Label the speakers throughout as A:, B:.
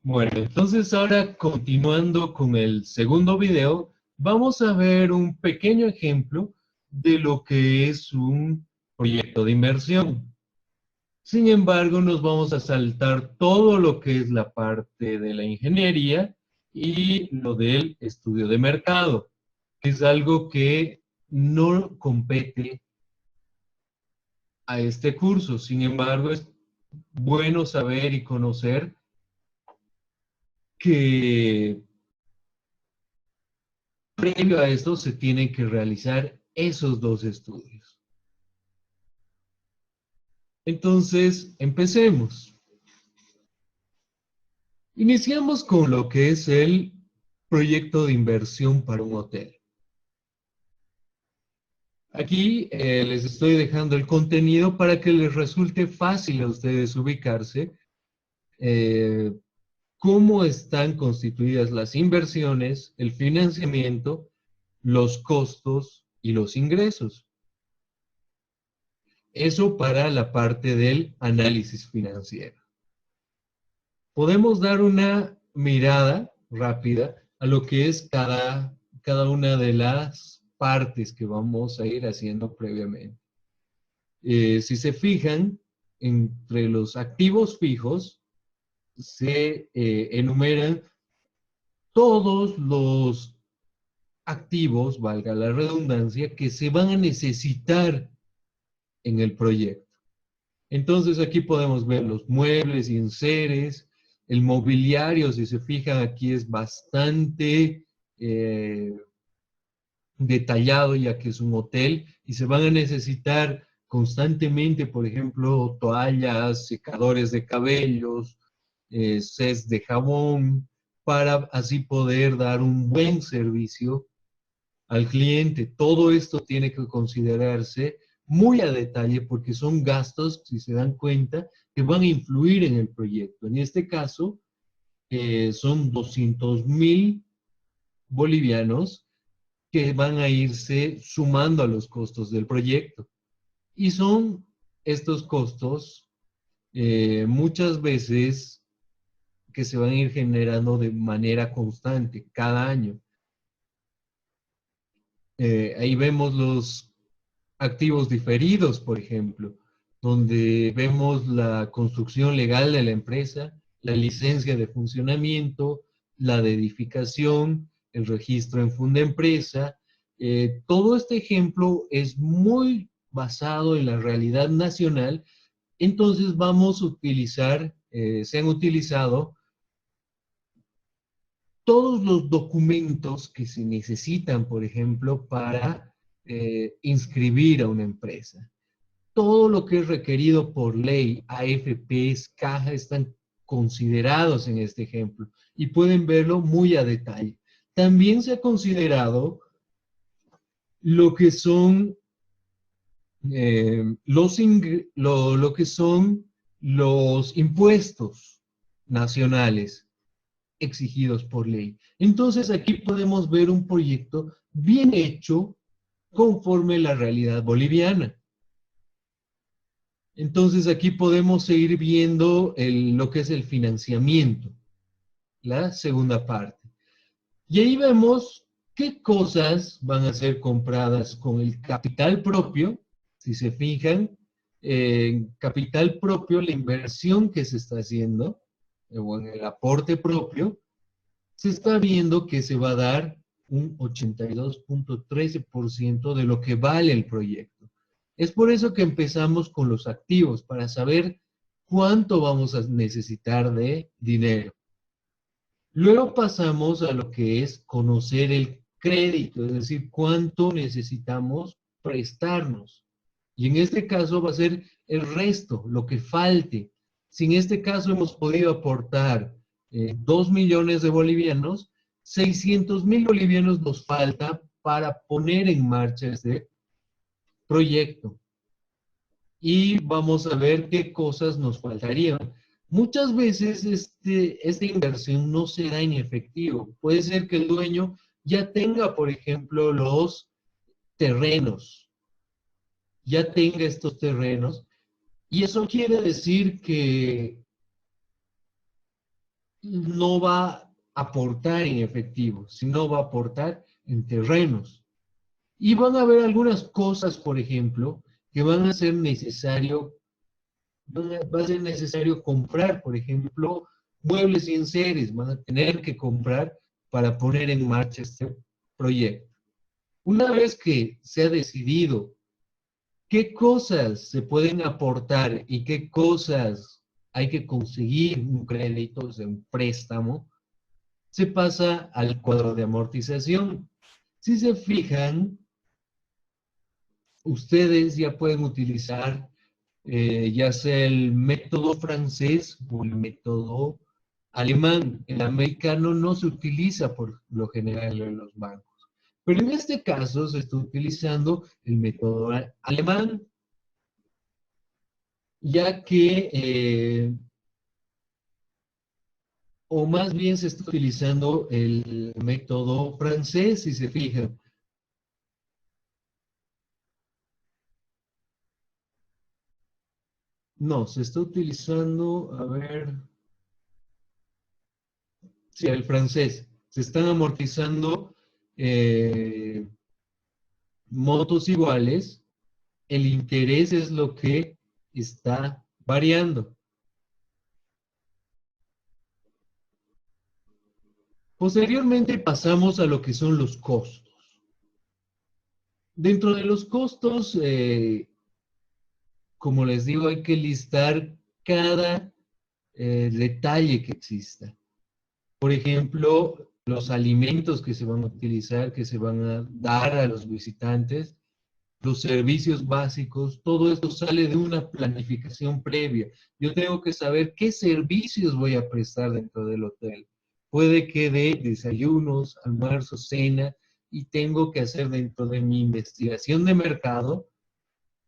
A: Bueno, entonces ahora continuando con el segundo video, vamos a ver un pequeño ejemplo de lo que es un proyecto de inversión. Sin embargo, nos vamos a saltar todo lo que es la parte de la ingeniería y lo del estudio de mercado, que es algo que no compete a este curso. Sin embargo, es bueno saber y conocer que previo a esto se tienen que realizar esos dos estudios. Entonces, empecemos. Iniciamos con lo que es el proyecto de inversión para un hotel. Aquí les estoy dejando el contenido para que les resulte fácil a ustedes ubicarse eh, cómo están constituidas las inversiones, el financiamiento, los costos y los ingresos. Eso para la parte del análisis financiero. Podemos dar una mirada rápida a lo que es cada una de las partes que vamos a ir haciendo previamente. Si se fijan, entre los activos fijos se enumeran todos los activos, valga la redundancia, que se van a necesitar en el proyecto. Entonces aquí podemos ver los muebles y enseres, el mobiliario, si se fijan aquí es bastante detallado ya que es un hotel y se van a necesitar constantemente, por ejemplo, toallas, secadores de cabellos, sets de jabón, para así poder dar un buen servicio al cliente. Todo esto tiene que considerarse muy a detalle porque son gastos, si se dan cuenta, que van a influir en el proyecto. En este caso, son 200.000 bolivianos que van a irse sumando a los costos del proyecto. Y son estos costos muchas veces que se van a ir generando de manera constante cada año. Ahí vemos los activos diferidos, por ejemplo, donde vemos la construcción legal de la empresa, la licencia de funcionamiento, la de edificación, el registro en Fundempresa. Todo este ejemplo es muy basado en la realidad nacional, entonces vamos a utilizar, se han utilizado todos los documentos que se necesitan, por ejemplo, para inscribir a una empresa. Todo lo que es requerido por ley, AFPs, caja, están considerados en este ejemplo y pueden verlo muy a detalle. También se ha considerado lo que son lo que son los impuestos nacionales exigidos por ley. Entonces aquí podemos ver un proyecto bien hecho conforme la realidad boliviana. Entonces aquí podemos seguir viendo lo que es el financiamiento, la segunda parte. Y ahí vemos qué cosas van a ser compradas con el capital propio. Si se fijan, en capital propio, la inversión que se está haciendo, o en el aporte propio, se está viendo que se va a dar un 82.13% de lo que vale el proyecto. Es por eso que empezamos con los activos, para saber cuánto vamos a necesitar de dinero. Luego pasamos a lo que es conocer el crédito, es decir, cuánto necesitamos prestarnos. Y en este caso va a ser el resto, lo que falte. Si en este caso hemos podido aportar 2 millones de bolivianos, 600.000 bolivianos nos falta para poner en marcha este proyecto. Y vamos a ver qué cosas nos faltarían. Muchas veces esta inversión no se da en efectivo. Puede ser que el dueño ya tenga, por ejemplo, los terrenos, ya tenga estos terrenos, y eso quiere decir que no va a aportar en efectivo, sino va a aportar en terrenos. Y van a haber algunas cosas, por ejemplo, que van a ser va a ser necesario comprar, por ejemplo, muebles y enseres, van a tener que comprar para poner en marcha este proyecto. Una vez que se ha decidido qué cosas se pueden aportar y qué cosas hay que conseguir un crédito, o sea, un préstamo, se pasa al cuadro de amortización. Si se fijan, ustedes ya pueden utilizar ya sea el método francés o el método alemán. El americano no se utiliza por lo general en los bancos. Pero en este caso se está utilizando el método alemán, ya que, o más bien se está utilizando el método francés, si se fijan. No, se está utilizando, a ver, sí, el francés. Se están amortizando montos iguales, el interés es lo que está variando. Posteriormente pasamos a lo que son los costos. Dentro de los costos, como les digo, hay que listar cada detalle que exista. Por ejemplo, los alimentos que se van a utilizar, que se van a dar a los visitantes, los servicios básicos, todo esto sale de una planificación previa. Yo tengo que saber qué servicios voy a prestar dentro del hotel. Puede que de desayunos, almuerzos, cena, y tengo que hacer dentro de mi investigación de mercado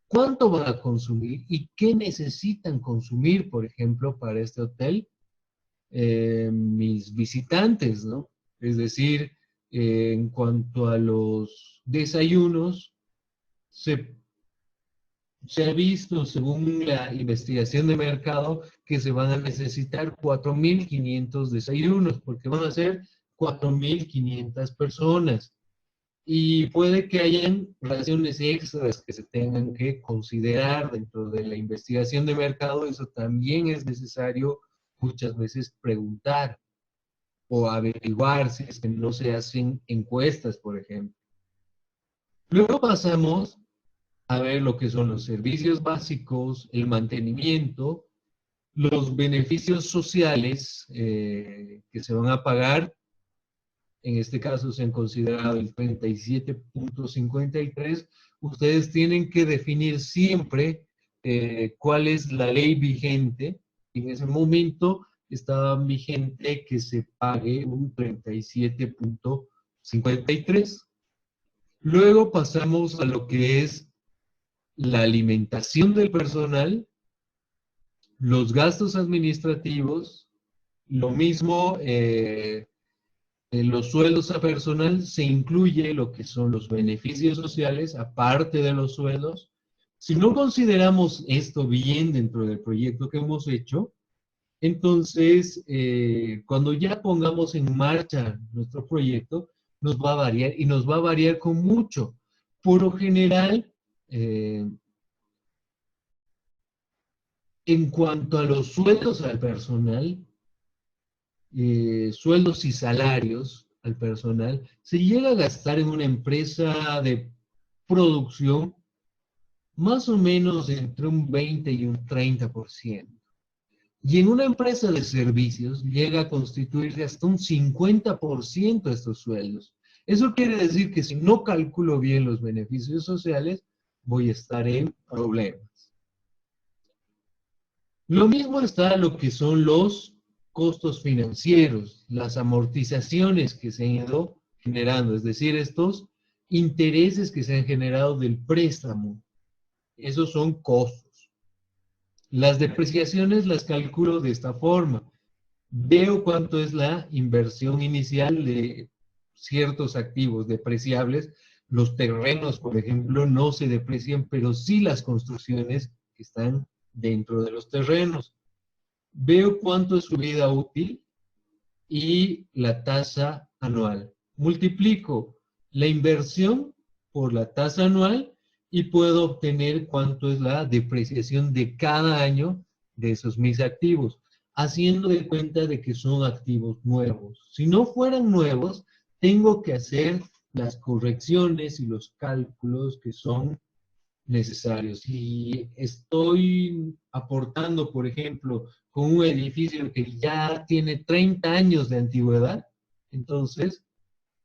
A: cuánto van a consumir y qué necesitan consumir, por ejemplo, para este hotel, mis visitantes, ¿no? Es decir, en cuanto a los desayunos, se, se ha visto, según la investigación de mercado, que se van a necesitar 4.500 desayunos, porque van a ser 4.500 personas. Y puede que hayan raciones extras que se tengan que considerar dentro de la investigación de mercado. Eso también es necesario muchas veces preguntar o averiguar si es que no se hacen encuestas, por ejemplo. Luego pasamos a ver lo que son los servicios básicos, el mantenimiento, los beneficios sociales que se van a pagar. En este caso se han considerado el 37.53. Ustedes tienen que definir siempre cuál es la ley vigente. En ese momento estaba vigente que se pague un 37.53. Luego pasamos a lo que es la alimentación del personal, los gastos administrativos, lo mismo en los sueldos a personal se incluye lo que son los beneficios sociales, aparte de los sueldos. Si no consideramos esto bien dentro del proyecto que hemos hecho, entonces cuando ya pongamos en marcha nuestro proyecto, nos va a variar y nos va a variar con mucho. Por lo general, en cuanto a los sueldos al personal, sueldos y salarios al personal, se llega a gastar en una empresa de producción más o menos entre un 20 y un 30%. Y en una empresa de servicios llega a constituirse hasta un 50% de estos sueldos. Eso quiere decir que si no calculo bien los beneficios sociales, voy a estar en problemas. Lo mismo está lo que son los costos financieros, las amortizaciones que se han ido generando, es decir, estos intereses que se han generado del préstamo. Esos son costos. Las depreciaciones las calculo de esta forma. Veo cuánto es la inversión inicial de ciertos activos depreciables. Los terrenos, por ejemplo, no se deprecian, pero sí las construcciones que están dentro de los terrenos. Veo cuánto es su vida útil y la tasa anual. Multiplico la inversión por la tasa anual y puedo obtener cuánto es la depreciación de cada año de esos mis activos, haciendo de cuenta de que son activos nuevos. Si no fueran nuevos, tengo que hacer las correcciones y los cálculos que son necesarios. Si estoy aportando, por ejemplo, con un edificio que ya tiene 30 años de antigüedad, entonces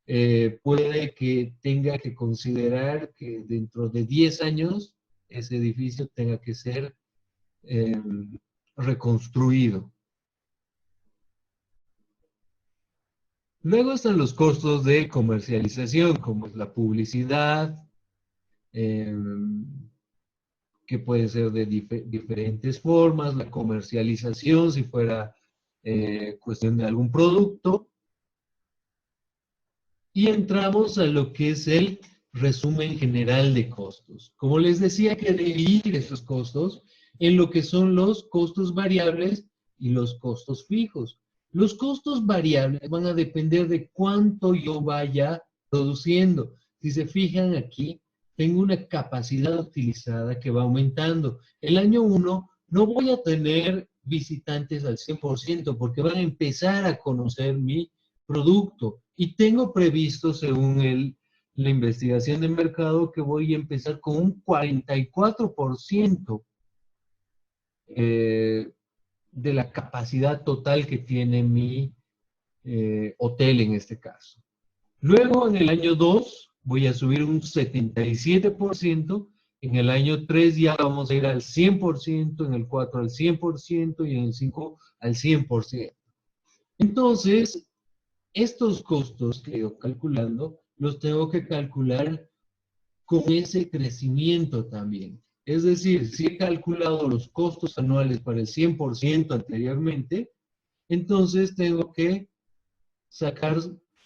A: puede que tenga que considerar que dentro de 10 años ese edificio tenga que ser eh, reconstruido. Luego están los costos de comercialización, como es la publicidad, eh, que puede ser de diferentes formas, la comercialización, si fuera cuestión de algún producto, y entramos a lo que es el resumen general de costos. Como les decía, que dividir esos costos en lo que son los costos variables y los costos fijos. Los costos variables van a depender de cuánto yo vaya produciendo. Si se fijan aquí, tengo una capacidad utilizada que va aumentando. El año 1 no voy a tener visitantes al 100% porque van a empezar a conocer mi producto. Y tengo previsto, según la investigación de mercado, que voy a empezar con un 44% de la capacidad total que tiene mi hotel en este caso. Luego, en el año 2, voy a subir un 77%. En el año 3 ya vamos a ir al 100%, en el 4 al 100% y en el 5 al 100%. Entonces, estos costos que he ido calculando, los tengo que calcular con ese crecimiento también. Es decir, si he calculado los costos anuales para el 100% anteriormente, entonces tengo que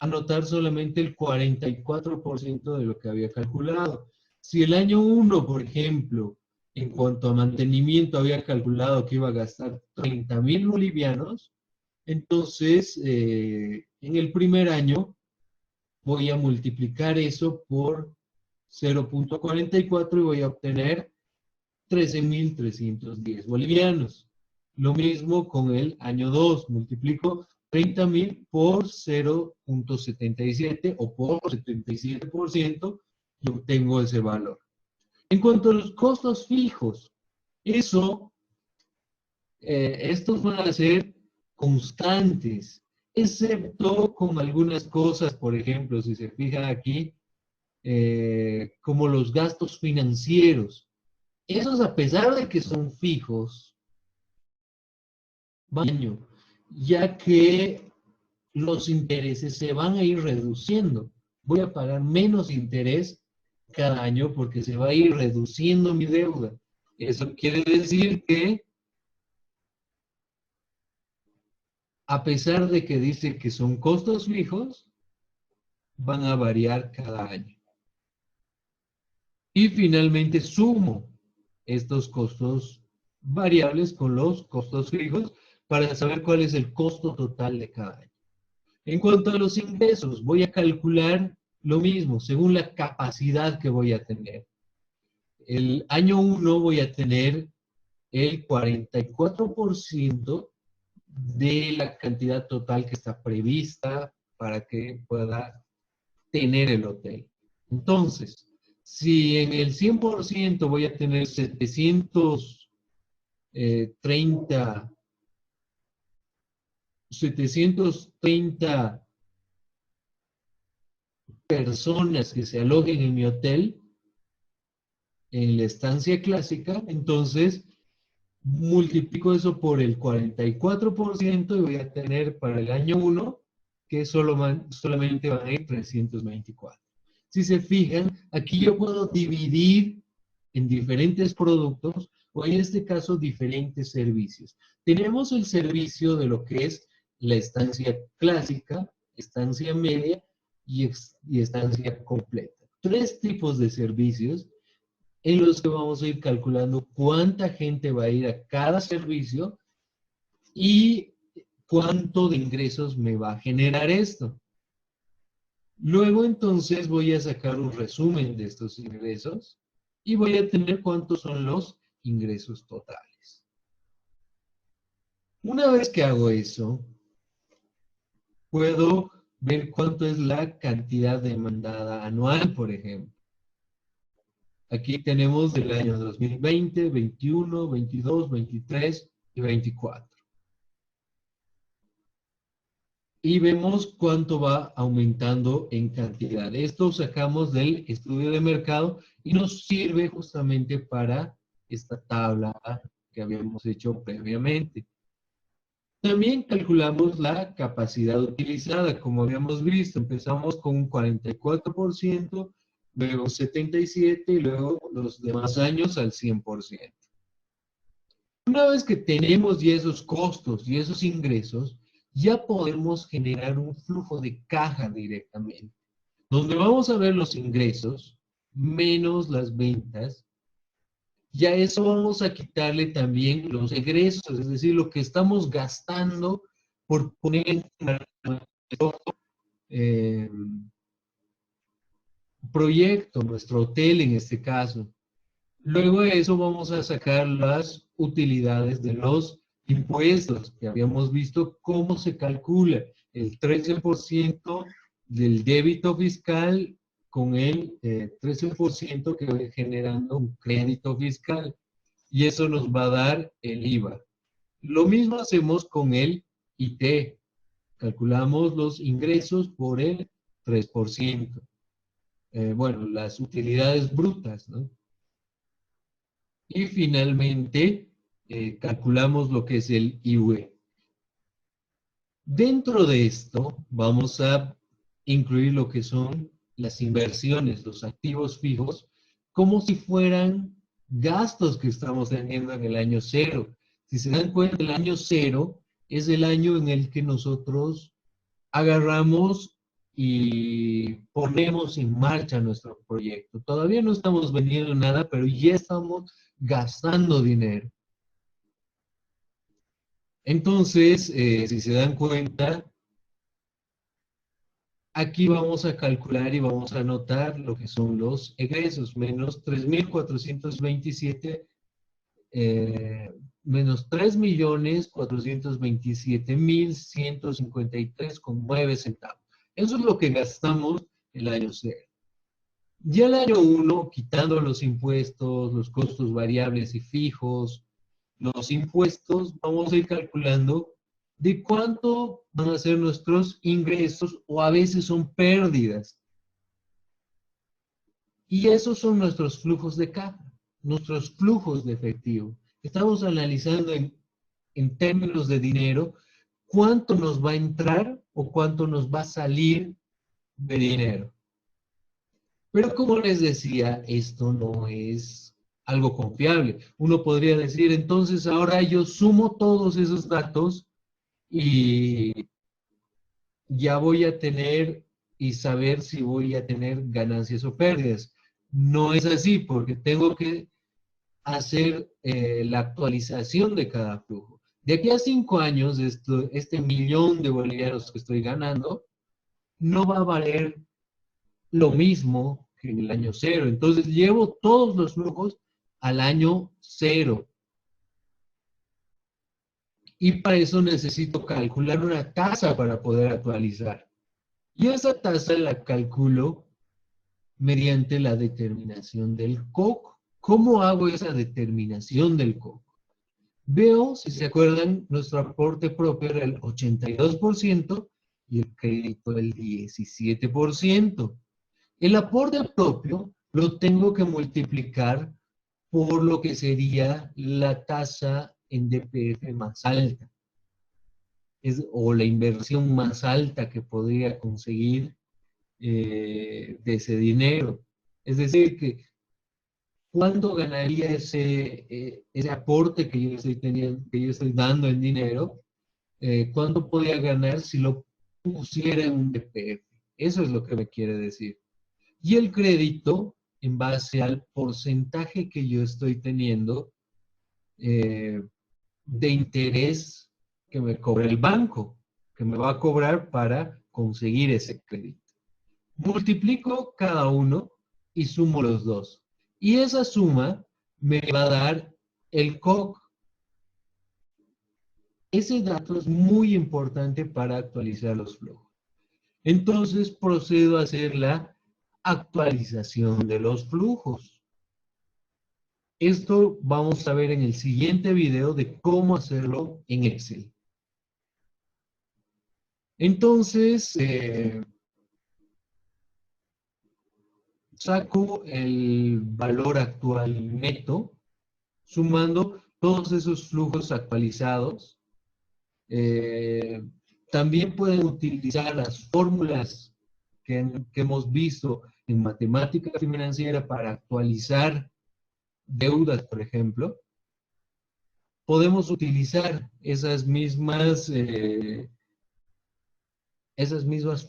A: anotar solamente el 44% de lo que había calculado. Si el año 1, por ejemplo, en cuanto a mantenimiento había calculado que iba a gastar 30.000 bolivianos, entonces en el primer año voy a multiplicar eso por 0.44 y voy a obtener 13.310 bolivianos. Lo mismo con el año 2, multiplico 30.000 por 0.77 o por 77% y obtengo ese valor. En cuanto a los costos fijos, estos van a ser constantes, excepto con algunas cosas, por ejemplo, si se fijan aquí, como los gastos financieros. Esos, a pesar de que son fijos, van año, ya que los intereses se van a ir reduciendo. Voy a pagar menos interés cada año porque se va a ir reduciendo mi deuda. Eso quiere decir que, a pesar de que dice que son costos fijos, van a variar cada año. Y finalmente sumo estos costos variables con los costos fijos para saber cuál es el costo total de cada año. En cuanto a los ingresos, voy a calcular lo mismo, según la capacidad que voy a tener. El año 1 voy a tener el 44% de la cantidad total que está prevista para que pueda tener el hotel. Entonces, si en el 100% voy a tener 730 personas que se alojen en mi hotel, en la estancia clásica, entonces multiplico eso por el 44% y voy a tener para el año 1 que solamente van a ir 324. Si se fijan, aquí yo puedo dividir en diferentes productos o en este caso diferentes servicios. Tenemos el servicio de lo que es la estancia clásica, estancia media y estancia completa. 3 tipos de servicios en los que vamos a ir calculando cuánta gente va a ir a cada servicio y ¿cuánto de ingresos me va a generar esto? Luego entonces voy a sacar un resumen de estos ingresos y voy a tener cuántos son los ingresos totales. Una vez que hago eso, puedo ver cuánto es la cantidad demandada anual, por ejemplo. Aquí tenemos del año 2020, 21, 22, 23 y 24. Y vemos cuánto va aumentando en cantidad. Esto sacamos del estudio de mercado y nos sirve justamente para esta tabla que habíamos hecho previamente. También calculamos la capacidad utilizada, como habíamos visto. Empezamos con un 44%, luego 77% y luego los demás años al 100%. Una vez que tenemos ya esos costos y esos ingresos, ya podemos generar un flujo de caja directamente, donde vamos a ver los ingresos menos las ventas. Ya eso vamos a quitarle también los egresos, es decir, lo que estamos gastando por poner en nuestro proyecto, nuestro hotel en este caso. Luego de eso vamos a sacar las utilidades de los impuestos, que habíamos visto cómo se calcula el 13% del débito fiscal con el 13% que va generando un crédito fiscal. Y eso nos va a dar el IVA. Lo mismo hacemos con el IT. Calculamos los ingresos por el 3%. Bueno, las utilidades brutas, ¿no? Y finalmente, calculamos lo que es el IVE. Dentro de esto, vamos a incluir lo que son las inversiones, los activos fijos, como si fueran gastos que estamos teniendo en el año cero. Si se dan cuenta, el año cero es el año en el que nosotros agarramos y ponemos en marcha nuestro proyecto. Todavía no estamos vendiendo nada, pero ya estamos gastando dinero. Entonces, si se dan cuenta, aquí vamos a calcular y vamos a anotar lo que son los egresos, menos 3.427, menos 3.427.153,9 centavos. Eso es lo que gastamos el año cero. Ya el año 1, quitando los impuestos, los costos variables y fijos, los impuestos, vamos a ir calculando de cuánto van a ser nuestros ingresos o a veces son pérdidas. Y esos son nuestros flujos de caja, nuestros flujos de efectivo. Estamos analizando en términos de dinero cuánto nos va a entrar o cuánto nos va a salir de dinero. Pero como les decía, esto no es algo confiable. Uno podría decir, entonces ahora yo sumo todos esos datos y ya voy a tener y saber si voy a tener ganancias o pérdidas. No es así, porque tengo que hacer la actualización de cada flujo. De aquí a 5 años, este millón de bolivianos que estoy ganando no va a valer lo mismo que en el año cero. Entonces llevo todos los flujos al año cero. Y para eso necesito calcular una tasa para poder actualizar. Y esa tasa la calculo mediante la determinación del COC. ¿Cómo hago esa determinación del COC? Veo, si se acuerdan, nuestro aporte propio era el 82% y el crédito el 17%. El aporte propio lo tengo que multiplicar por lo que sería la tasa en DPF más alta, o la inversión más alta que podría conseguir de ese dinero. Es decir, que ¿cuánto ganaría ese aporte que yo estoy teniendo, que yo estoy dando en dinero? ¿Cuánto podría ganar si lo pusiera en un DPF? Eso es lo que me quiere decir. Y el crédito, en base al porcentaje que yo estoy teniendo de interés que me cobre el banco, que me va a cobrar para conseguir ese crédito. Multiplico cada uno y sumo los dos. Y esa suma me va a dar el COC. Ese dato es muy importante para actualizar los flujos. Entonces procedo a hacer la actualización de los flujos. Esto vamos a ver en el siguiente video de cómo hacerlo en Excel. Entonces, saco el valor actual neto, sumando todos esos flujos actualizados. También pueden utilizar las fórmulas que hemos visto en matemática financiera para actualizar deudas, por ejemplo. Podemos utilizar esas mismas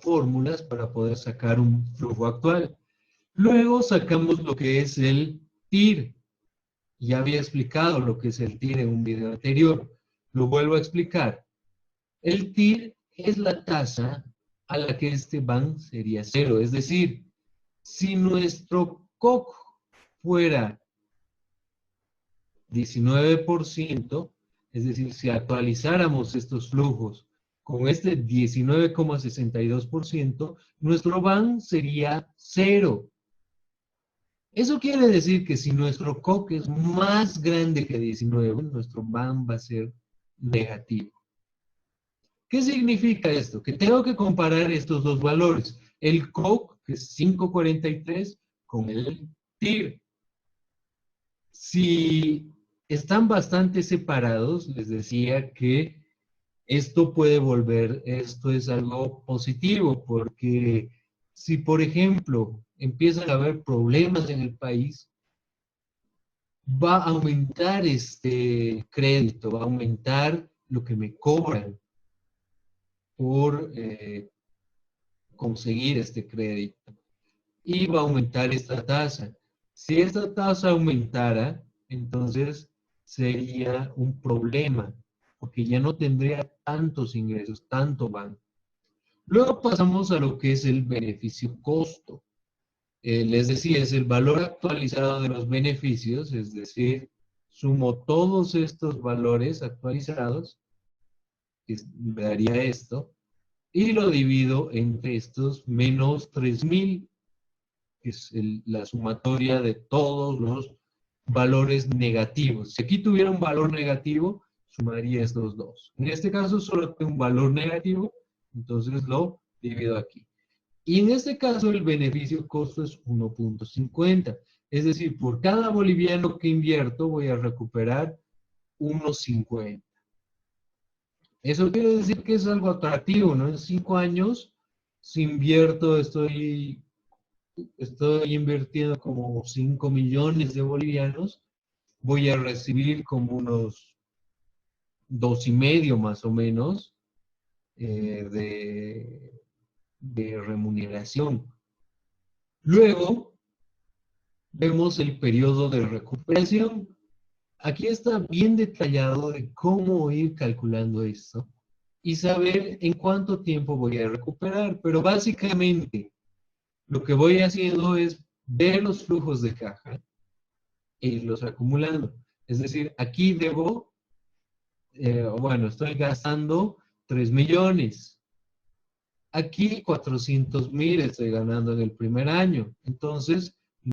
A: fórmulas para poder sacar un flujo actual. Luego sacamos lo que es el TIR. Ya había explicado lo que es el TIR en un video anterior. Lo vuelvo a explicar. El TIR es la tasa a la que este van sería 0. Es decir, si nuestro COC fuera 19%, es decir, si actualizáramos estos flujos con este 19,62%, nuestro van sería 0. Eso quiere decir que si nuestro COC es más grande que 19, nuestro van va a ser negativo. ¿Qué significa esto? Que tengo que comparar estos dos valores. El COC, que es 5.43, con el TIR. Si están bastante separados, les decía que esto es algo positivo, porque si, por ejemplo, empiezan a haber problemas en el país, va a aumentar este crédito, va a aumentar lo que me cobran por conseguir este crédito. Y va a aumentar esta tasa. Si esta tasa aumentara, entonces sería un problema, porque ya no tendría tantos ingresos, tanto banco. Luego pasamos a lo que es el beneficio-costo. Les decía, es el valor actualizado de los beneficios, es decir, sumo todos estos valores actualizados, que me daría esto, y lo divido entre estos menos 3.000, que es la sumatoria de todos los valores negativos. Si aquí tuviera un valor negativo, sumaría estos dos. En este caso solo tengo un valor negativo, entonces lo divido aquí. Y en este caso el beneficio-costo es 1.50. Es decir, por cada boliviano que invierto voy a recuperar 1.50. Eso quiere decir que es algo atractivo, ¿no? En 5 años, si invierto, estoy invirtiendo como 5 millones de bolivianos, voy a recibir como unos 2,5 más o menos de remuneración. Luego, vemos el periodo de recuperación. Aquí está bien detallado de cómo ir calculando esto y saber en cuánto tiempo voy a recuperar. Pero básicamente, lo que voy haciendo es ver los flujos de caja e irlos acumulando. Es decir, aquí debo, estoy gastando 3 millones. Aquí 400,000 estoy ganando en el primer año. Entonces,